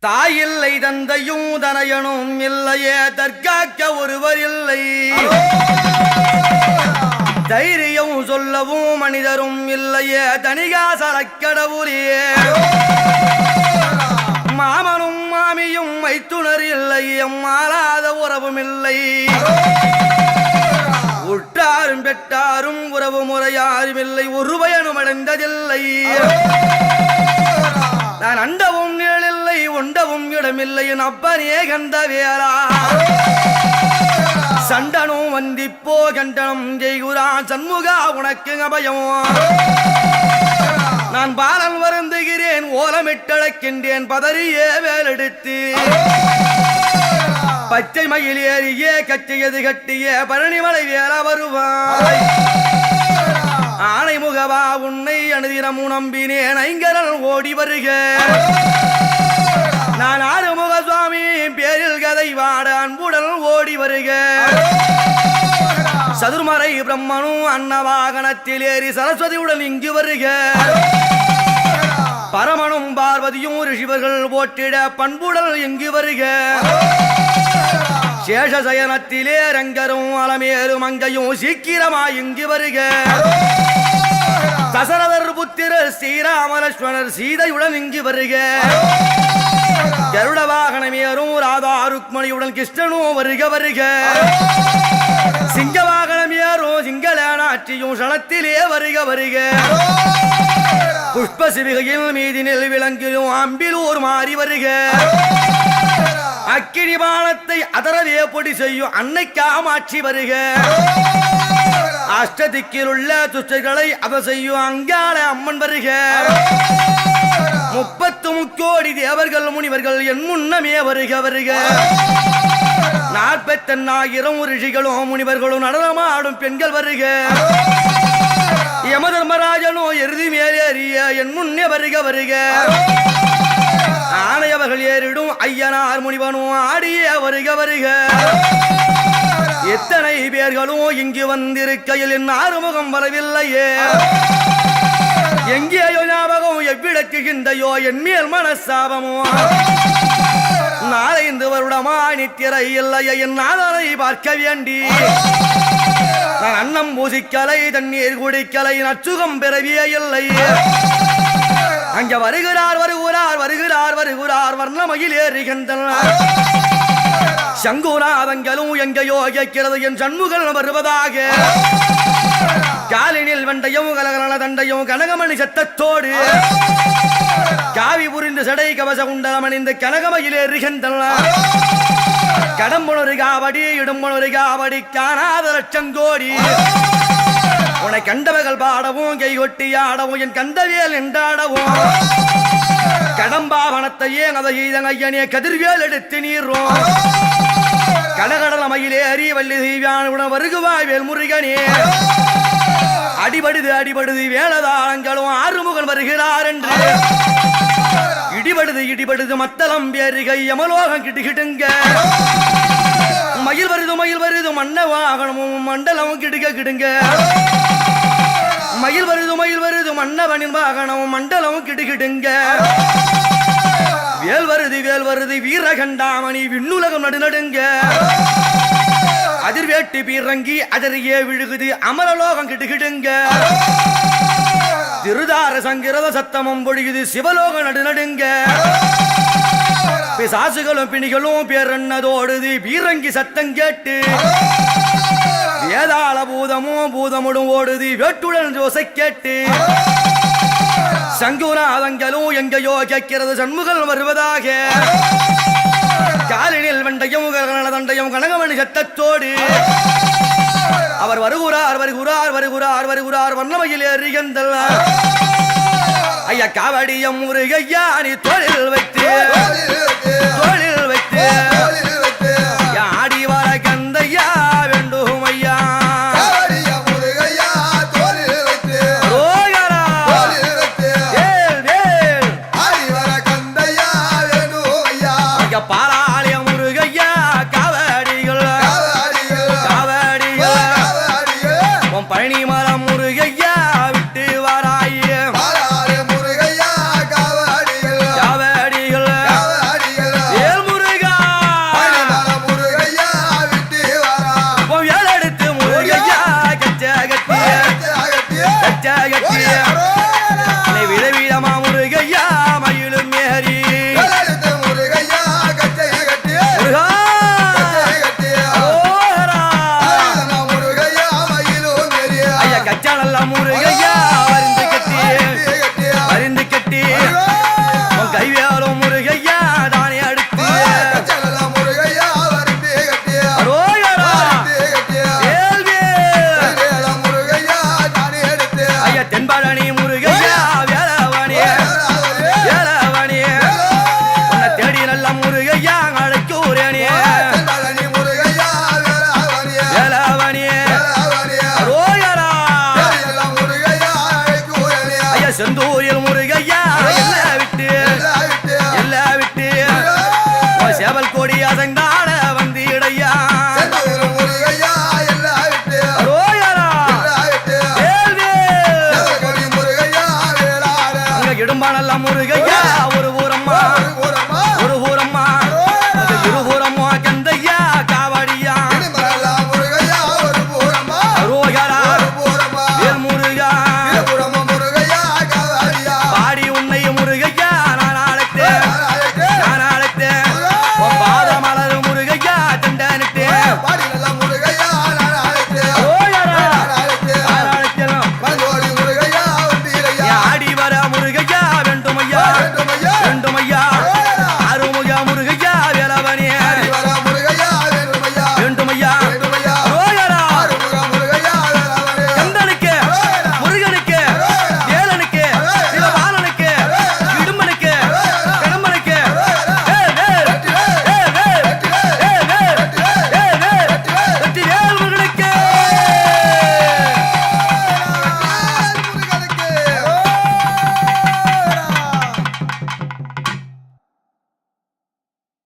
தாயில்லை தந்தையும் தனையனும் இல்லையே தற்காக்க ஒருவர் இல்லை. தைரியம் சொல்லவும் மனிதரும் இல்லையே தனிகாசலக்கடவுளே. மாமனும் மாமியும் மைத்துணர் இல்லை மாறாத உறவும் இல்லை. உற்றாரும் பெற்றாரும் உறவு முறையாரும் இல்லை ஒரு பயனும் அடைந்ததில்லை. நான் அண்டவும் நிழலில்லை உண்டவும் இடமில்லை என் அப்பனே கந்த வேளா. சண்டனும் வந்திப்போ கண்டனம் ஜெய்குரான் சண்முகா உனக்கு அபயம். நான் பாலன் வருந்துகிறேன் ஓலமிட்டழைக்கின்றேன் பதறியே வேலெடுத்து. பச்சை மயில் ஏறியே கச்சையது கட்டியே பழனிமலை வேல வருவாய். ஆனை முகவா உன்னை அனுதினமும் நம்பினேன் ஐங்கரன் ஓடி வருக. நான் ஆறுமுக சுவாமி பேரில் கதை வாட அன்புடன் ஓடி வருக. சதுர்மறை பிரம்மனும் அன்னவாகனத்தில் ஏறி சரஸ்வதியுடன் இங்கு வருக. பரமனும் பார்வதியும் ரிஷிவர்கள் போட்டிட பண்புடல் இங்கு வருக. சேஷசயனத்திலே ரங்கரும் அலமேலும் அங்கையும் சீக்கிரமாய் இங்கு வருக. தசரதர் புத்திரர் ஸ்ரீராமலட்சுமணர் சீதையுடன் இங்கு வருக. கருட வாகனமேறும் ராதா ருக்மணியுடன் கிருஷ்ணனும் வருக வருக. சிங்க வாகனமேறும் சிங்களநாட்டியும் சனத்திலே வருக வருக. புஷ்ப சிவிகையில் மீதினில் விளங்கிலும் அம்பிலூர் மாறி வருக. அக்கினி பானத்தை அதரவே பொடி செய்யும் அன்னை காமாட்சி வருக. அஷ்டதிக்கில் உள்ள துஷ்டர்களை அதை செய்யும் அங்காள அம்மன் வருக. 33 தேவர்கள் முனிவர்கள் என் முன்னமே வருக வருக. 48,000 ரிஷிகளும் முனிவர்களும் நடனமாடும் பெண்கள் வருக. யமதர்மராஜனோ எருதி மேலேறிய என் முன்னே வருக வருக. ஆணையவர்கள் ஏறிடும் ஐயனார் முனிவனும் ஆடிய வருக வருக. எத்தனை பேர்களும் இங்கு வந்திருக்கையில் என் ஆறுமுகம் வரவில்லையே. எங்கேயோ ஞாபகம் எவ்விடக்குகின்றையோ என் மேல் மனசாபமோ. 4 வருடமா நித்திரை இல்லையே என் நாதனை பார்க்க வேண்டி. நான் அன்னம் பூசிக்கலை தண்ணீர் குடிக்கலை நச்சுகம் பெறவே இல்லை. அங்க வருகிறார் வருகிறார் வருகிறார் வருகிறார் வர்ணமயில் ஏறுகின்றனர். சங்குநாதங்களும் எங்கையோ கேட்கிறது என் சண்முகன் வருவதாக. காலினில் வண்டையும் கலகலன தண்டையும் கனகமணி சத்தத்தோடு காவி புரிந்து சடை கவச குண்டலம் அணிந்து கனகமயில் ஏறுகின்றனர். கடம்புணரு காவடி இடும்புணரு காவடி காணாத லட்சங்கோடி. உன்னை கண்டவர்கள் பாடவும் கை கொட்டி ஆடவும் என் கந்தவேல் என்றாடவும். கடம்பாவனத்தையே அதை ஐயனே கதிர்வேல் எடுத்து நீரும். கடகடல மயிலே அறிவல்லி செய்வான் வருகுவாய் வேல் முருகனே. அடிபடுது அடிபடுது வேலதாளங்களும் ஆறுமுகன் வருகிறார் என்று. இடிபடுது இடிபடுது மத்தளம் பேருகை யமலோகம் கிட்டுகிட்டுங்க. மயில் வருது மன்ன வாகனமும் மண்டலமும் கிடுங்க கிடுங்க. மயில் வருது மன்னவனின் வாகனமும் மண்டலமும் கிடுகிடுங்க. வேல் வருது வீரகண்டாமணி விண்ணுலகம் நடுநடுங்க. அதிர்வேட்டு பீரங்கி அதறியே விழுகுது அமரலோகம் கிடுகிடுங்க. திருதார சங்கிரத சத்தமும் பொழியுது சிவலோகம் நடுநடுங்க. பிசாசுகளும் பிணிகளும் பேரன்னதோடுது பீரங்கி சத்தம் கேட்டு. வேதாள பூதமும் பூதமுடும் ஓடுது வேட்டுடன் ஜோசை கேட்டு. சங்குநாதங்களும் எங்கையோ கேட்கிறது சண்முகன் வருவதாக. காலினில் வண்டையும் தண்டையும் கனகமணி சத்தத்தோடு அவர் வருகிறார் வருகிறார் வருகிறார் வருகிறார் வண்ணமையில் ஏறுகின்றனர். ஐயா காவடியம் முருகையா நீ தொழில் வைத்து தொழில் வைத்து ஆடி வர கந்தையா வேண்டும் ஐயா. பாலாலய முருகையா காவடிகள் காவடிகள் பழனி மரம் முருகையா விட்டு வராய காவடி அசைந்தா